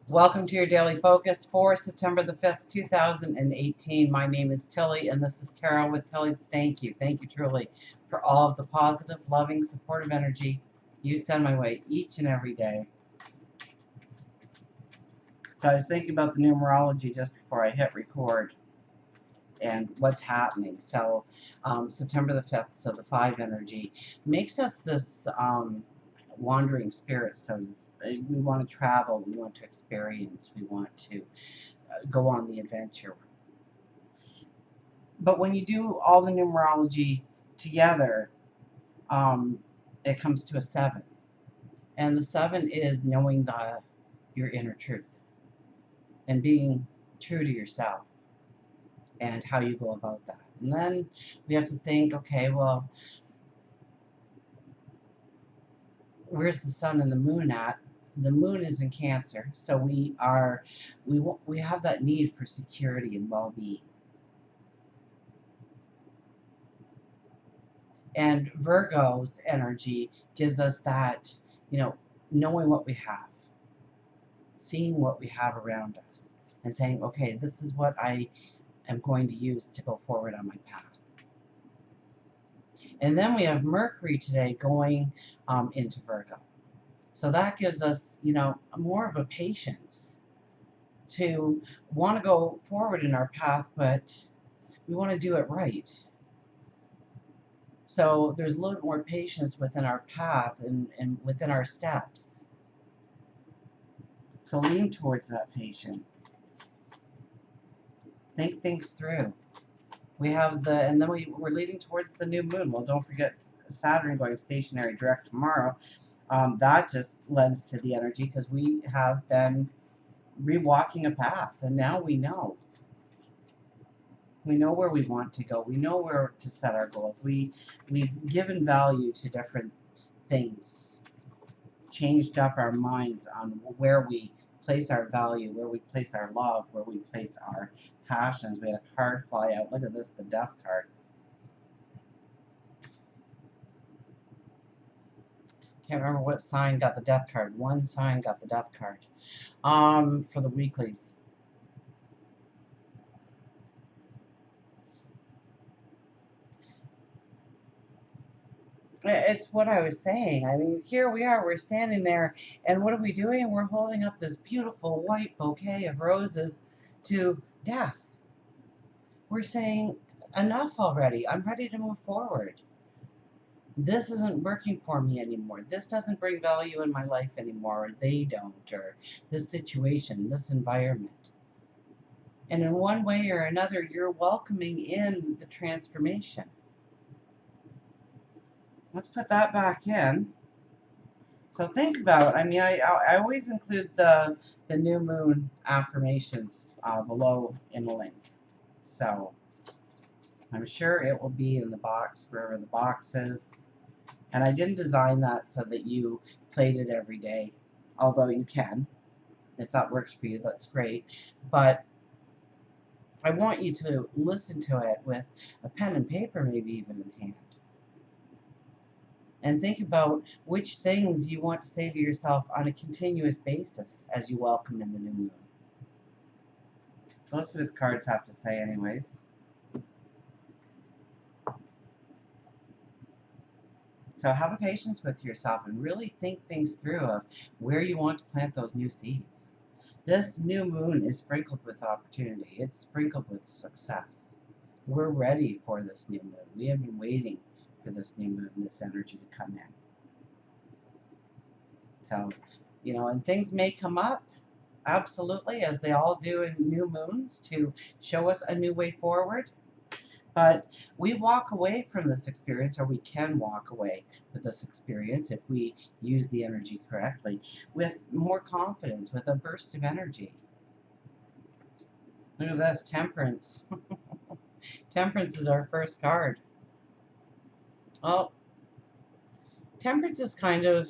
Welcome to your daily focus for September the 5th, 2018. My name is Tilly, and this is Tarot with Tilly. Thank you. Thank you truly for all of the positive, loving, supportive energy you send my way each and every day. So I was thinking about the numerology just before I hit record and what's happening. So September the 5th, so the 5 energy makes us this wandering spirit. So we want to travel, we want to experience, we want to go on the adventure. But when you do all the numerology together, it comes to a 7. And the 7 is knowing your inner truth and being true to yourself and how you go about that. And then we have to think, okay, well, where's the sun and the moon at? The moon is in Cancer, so we have that need for security and well-being. And Virgo's energy gives us that, knowing what we have, seeing what we have around us, and saying, okay, this is what I am going to use to go forward on my path. And then we have Mercury today going into Virgo. So that gives us, more of a patience to want to go forward in our path, but we want to do it right. So there's a little more patience within our path and within our steps. So lean towards that patience. Think things through. We have and then we're leading towards the new moon. Well, don't forget Saturn going stationary direct tomorrow. That just lends to the energy because we have been rewalking a path, and now we know. We know where we want to go. We know where to set our goals. We've given value to different things, changed up our minds on where we place our value, where we place our love, where we place our passions. We had a card fly out. Look at this, the Death card. Can't remember what sign got the Death card. One sign got the Death card. For the weeklies. It's what I was saying. I mean, here we are, we're standing there, and what are we doing? We're holding up this beautiful white bouquet of roses to death. We're saying, enough already. I'm ready to move forward. This isn't working for me anymore. This doesn't bring value in my life anymore, or they don't, or this situation, this environment. And in one way or another, you're welcoming in the transformation. Let's put that back in. So think about, I mean, I always include the new moon affirmations below in the link. So I'm sure it will be in the box, wherever the box is. And I didn't design that so that you played it every day, although you can. If that works for you, that's great. But I want you to listen to it with a pen and paper, maybe even in hand. And think about which things you want to say to yourself on a continuous basis as you welcome in the new moon. So let's see what the cards have to say anyways. So have a patience with yourself and really think things through of where you want to plant those new seeds. This new moon is sprinkled with opportunity. It's sprinkled with success. We're ready for this new moon. We have been waiting for this new moon, this energy to come in. So, and things may come up, absolutely, as they all do in new moons, to show us a new way forward. But we walk away from this experience, or we can walk away with this experience if we use the energy correctly, with more confidence, with a burst of energy. Look at this, Temperance. Temperance is our first card. Well, Temperance is kind of,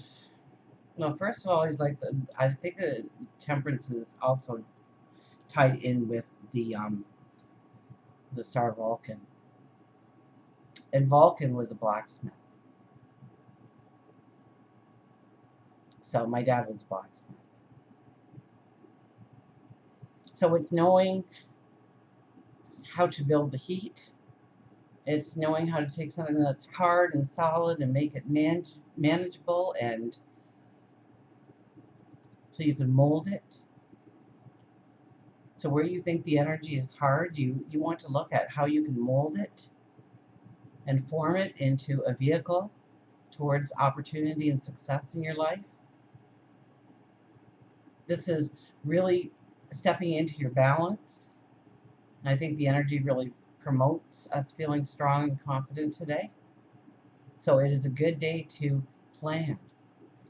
well, first of all, I think that Temperance is also tied in with the star Vulcan. And Vulcan was a blacksmith. So my dad was a blacksmith. So it's knowing how to build the heat. It's knowing how to take something that's hard and solid and make it manageable, and so you can mold it. So where you think the energy is hard, you want to look at how you can mold it and form it into a vehicle towards opportunity and success in your life. This is really stepping into your balance. I think the energy really promotes us feeling strong and confident today. So it is a good day to plan.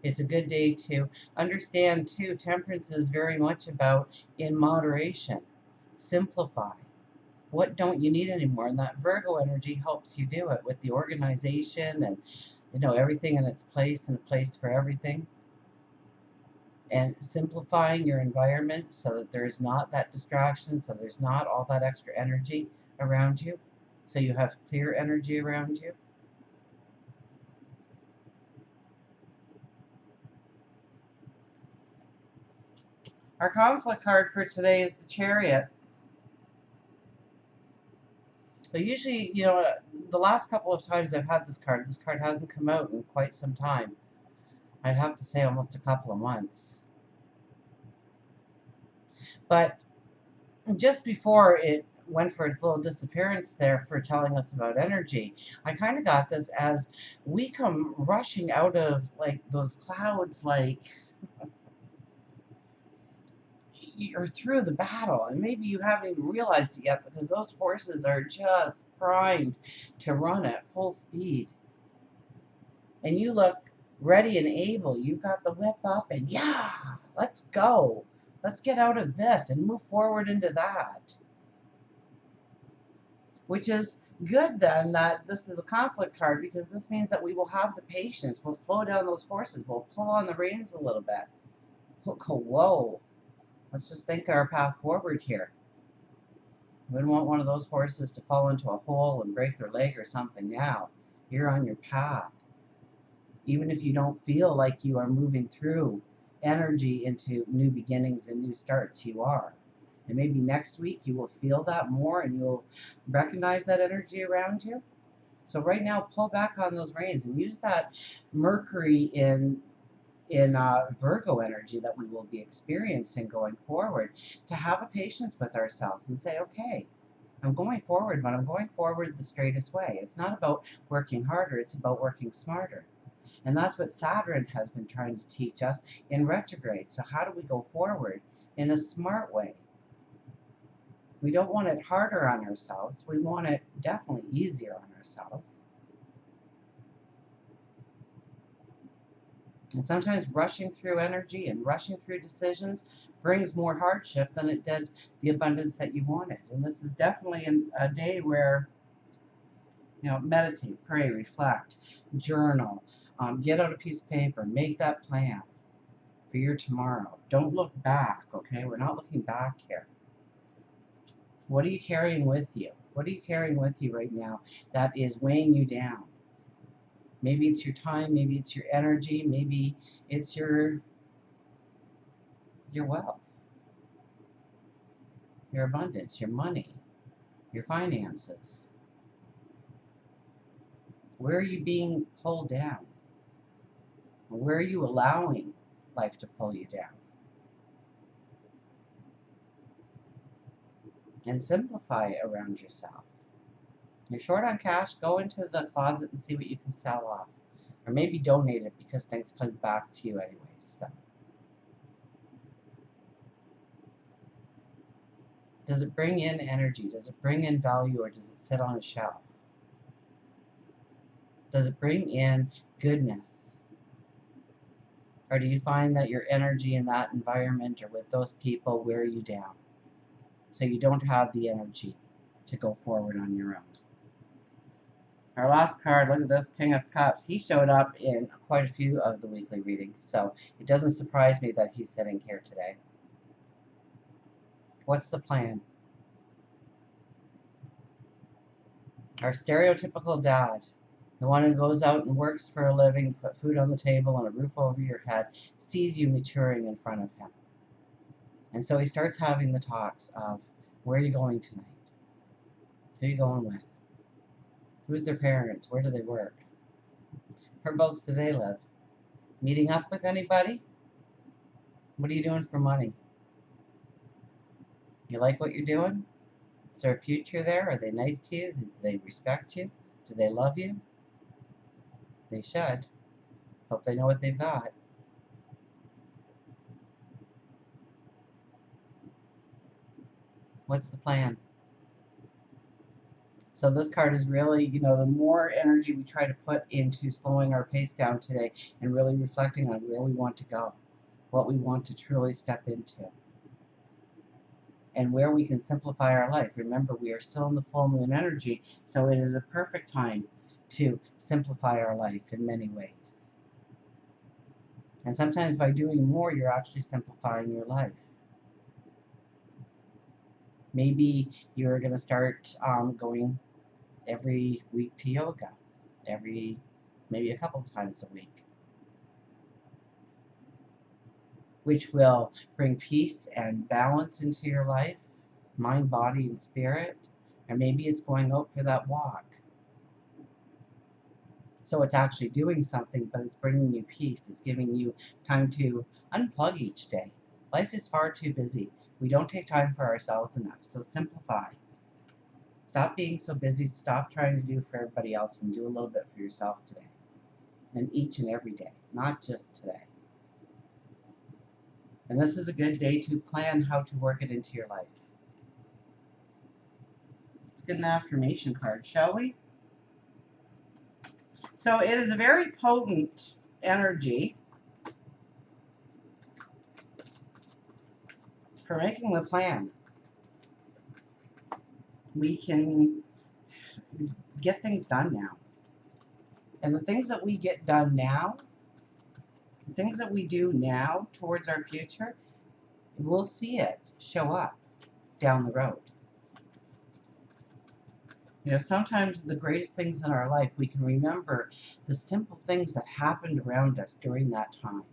It's a good day to understand, too, temperance is very much about in moderation. Simplify. What don't you need anymore? And that Virgo energy helps you do it with the organization and, everything in its place and a place for everything. And simplifying your environment so that there's not that distraction, so there's not all that extra energy around you, so you have clear energy around you. Our conflict card for today is the Chariot. So usually, the last couple of times I've had this card hasn't come out in quite some time. I'd have to say almost a couple of months. But just before it went for its little disappearance there for telling us about energy, I kind of got this as we come rushing out of like those clouds, like you're through the battle, and maybe you haven't even realized it yet because those horses are just primed to run at full speed. And you look ready and able. You've got the whip up, and yeah, let's go. Let's get out of this and move forward into that. Which is good then that this is a conflict card, because this means that we will have the patience. We'll slow down those horses. We'll pull on the reins a little bit. We'll go, whoa. Let's just think our path forward here. We don't want one of those horses to fall into a hole and break their leg or something now. You're on your path. Even if you don't feel like you are moving through energy into new beginnings and new starts, you are. And maybe next week you will feel that more and you'll recognize that energy around you. So right now, pull back on those reins and use that Mercury in Virgo energy that we will be experiencing going forward to have a patience with ourselves and say, okay, I'm going forward, but I'm going forward the straightest way. It's not about working harder, it's about working smarter. And that's what Saturn has been trying to teach us in retrograde. So how do we go forward in a smart way? We don't want it harder on ourselves. We want it definitely easier on ourselves. And sometimes rushing through energy and rushing through decisions brings more hardship than it did the abundance that you wanted. And this is definitely a day where, meditate, pray, reflect, journal, get out a piece of paper, make that plan for your tomorrow. Don't look back, okay? We're not looking back here. What are you carrying with you? What are you carrying with you right now that is weighing you down? Maybe it's your time, maybe it's your energy, maybe it's your wealth, your abundance, your money, your finances. Where are you being pulled down? Where are you allowing life to pull you down? And simplify around yourself. You're short on cash, go into the closet and see what you can sell off. Or maybe donate it because things come back to you anyways. So. Does it bring in energy? Does it bring in value, or does it sit on a shelf? Does it bring in goodness? Or do you find that your energy in that environment or with those people wear you down? So you don't have the energy to go forward on your own. Our last card, look at this, King of Cups. He showed up in quite a few of the weekly readings, so it doesn't surprise me that he's sitting here today. What's the plan? Our stereotypical dad, the one who goes out and works for a living, put food on the table and a roof over your head, sees you maturing in front of him. And so he starts having the talks of, where are you going tonight? Who are you going with? Who's their parents? Where do they work? Whereabouts do they live? Meeting up with anybody? What are you doing for money? You like what you're doing? Is there a future there? Are they nice to you? Do they respect you? Do they love you? They should. Hope they know what they've got. What's the plan? So this card is really, the more energy we try to put into slowing our pace down today and really reflecting on where we want to go, what we want to truly step into, and where we can simplify our life. Remember, we are still in the full moon energy, so it is a perfect time to simplify our life in many ways. And sometimes by doing more, you're actually simplifying your life. Maybe you're going to start going every week to yoga, maybe a couple of times a week, which will bring peace and balance into your life, mind, body, and spirit. Or maybe it's going out for that walk. So it's actually doing something, but it's bringing you peace. It's giving you time to unplug each day. Life is far too busy. We don't take time for ourselves enough. So simplify. Stop being so busy. Stop trying to do for everybody else and do a little bit for yourself today. And each and every day, not just today. And this is a good day to plan how to work it into your life. Let's get an affirmation card, shall we? So it is a very potent energy for making the plan. We can get things done now. And the things that we get done now, the things that we do now towards our future, we'll see it show up down the road. Sometimes the greatest things in our life, we can remember the simple things that happened around us during that time.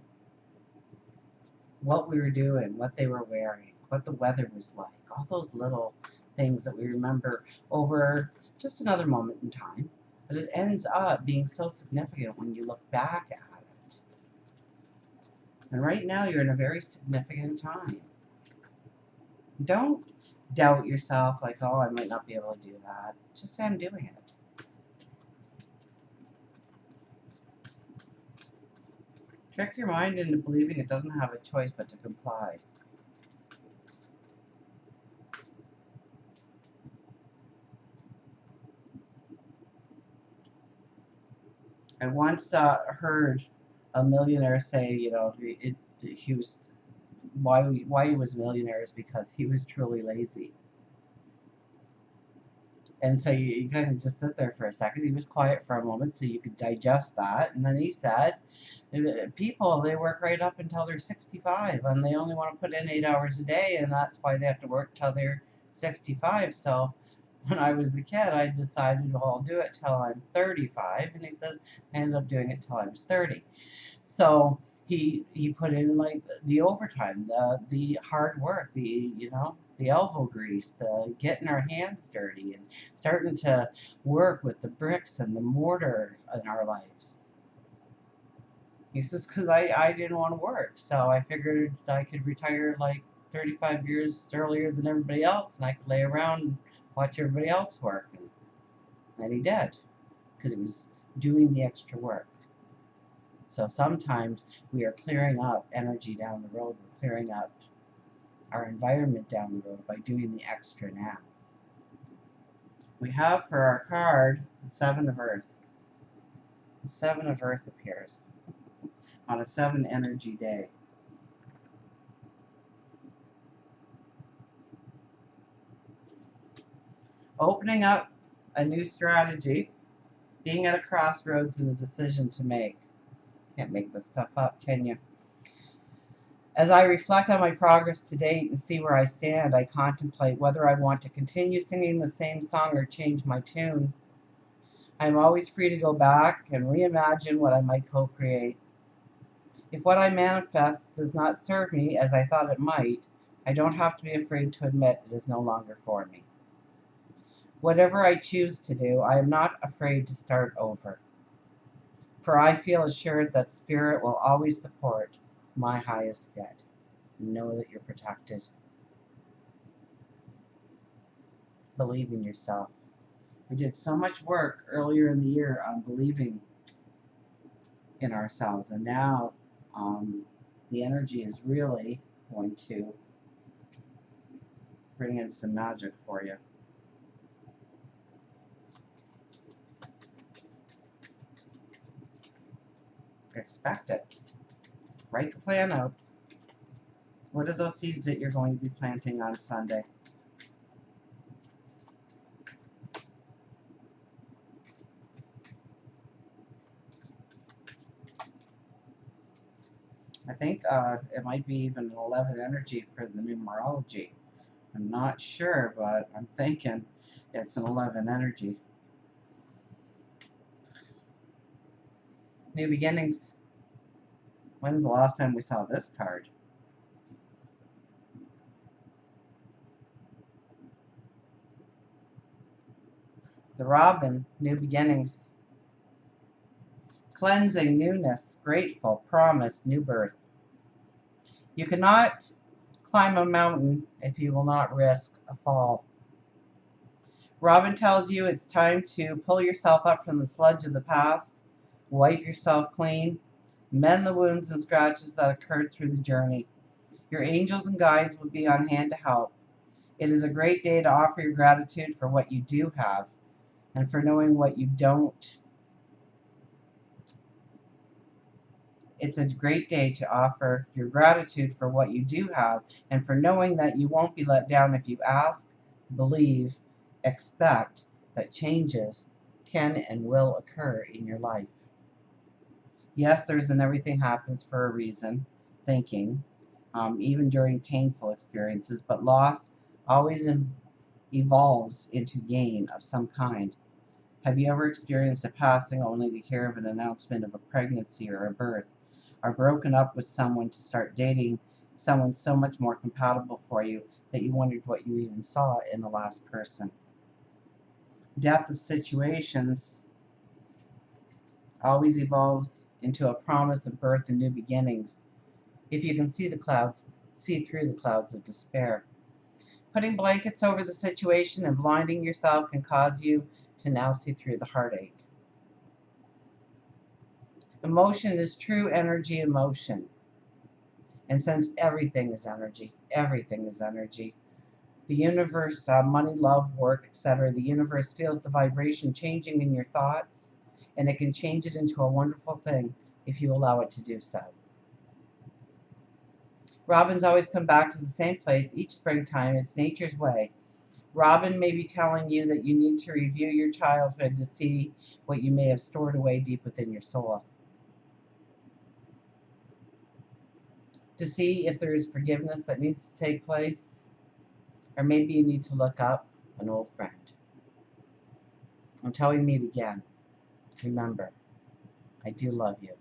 What we were doing, what they were wearing, what the weather was like, all those little things that we remember over just another moment in time. But it ends up being so significant when you look back at it. And right now you're in a very significant time. Don't doubt yourself like, oh, I might not be able to do that. Just say I'm doing it. Trick your mind into believing it doesn't have a choice but to comply. I once heard a millionaire say, he was why he was a millionaire is because he was truly lazy. And so you kind of just sit there for a second. He was quiet for a moment so you could digest that. And then he said, people, they work right up until they're 65 and they only want to put in 8 hours a day, and that's why they have to work till they're 65. So when I was a kid, I decided, well, I'll do it till I'm 35. And he says, I ended up doing it till I was 30. So he put in like the overtime, the hard work, the elbow grease, the getting our hands dirty and starting to work with the bricks and the mortar in our lives. He says, because I didn't want to work, so I figured I could retire like 35 years earlier than everybody else, and I could lay around and watch everybody else work. And he did, because he was doing the extra work. So sometimes we are clearing up energy down the road. We're clearing up our environment down the road by doing the extra now. We have for our card the Seven of Earth. The Seven of Earth appears on a 7 energy day. Opening up a new strategy, being at a crossroads and a decision to make. Can't make this stuff up, can you? As I reflect on my progress to date and see where I stand, I contemplate whether I want to continue singing the same song or change my tune. I am always free to go back and reimagine what I might co-create. If what I manifest does not serve me as I thought it might, I don't have to be afraid to admit it is no longer for me. Whatever I choose to do, I am not afraid to start over, for I feel assured that Spirit will always support my highest good. Know that you're protected. Believe in yourself. We did so much work earlier in the year on believing in ourselves, and now the energy is really going to bring in some magic for you. Expect it. Write the plan out. What are those seeds that you're going to be planting on Sunday? I think it might be even an 11 energy for the numerology. I'm not sure, but I'm thinking it's an 11 energy. New beginnings. When's the last time we saw this card? The Robin, new beginnings. Cleansing, newness, grateful, promise, new birth. You cannot climb a mountain if you will not risk a fall. Robin tells you it's time to pull yourself up from the sludge of the past, wipe yourself clean, mend the wounds and scratches that occurred through the journey. Your angels and guides will be on hand to help. It is a great day to offer your gratitude for what you do have and for knowing what you don't. It's a great day to offer your gratitude for what you do have and for knowing that you won't be let down if you ask, believe, expect that changes can and will occur in your life. Yes, there's an everything happens for a reason, thinking, even during painful experiences, but loss always evolves into gain of some kind. Have you ever experienced a passing only to hear of an announcement of a pregnancy or a birth, or broken up with someone to start dating someone so much more compatible for you that you wondered what you even saw in the last person? Death of situations always evolves into a promise of birth and new beginnings. If you can see the clouds, see through the clouds of despair. Putting blankets over the situation and blinding yourself can cause you to now see through the heartache. Emotion is true energy in motion. And since everything is energy, the universe, money, love, work, etc., the universe feels the vibration changing in your thoughts, and it can change it into a wonderful thing if you allow it to do so. Robins always come back to the same place each springtime. It's nature's way. Robin may be telling you that you need to review your childhood to see what you may have stored away deep within your soul. To see if there is forgiveness that needs to take place, or maybe you need to look up an old friend. Until we meet again, remember, I do love you.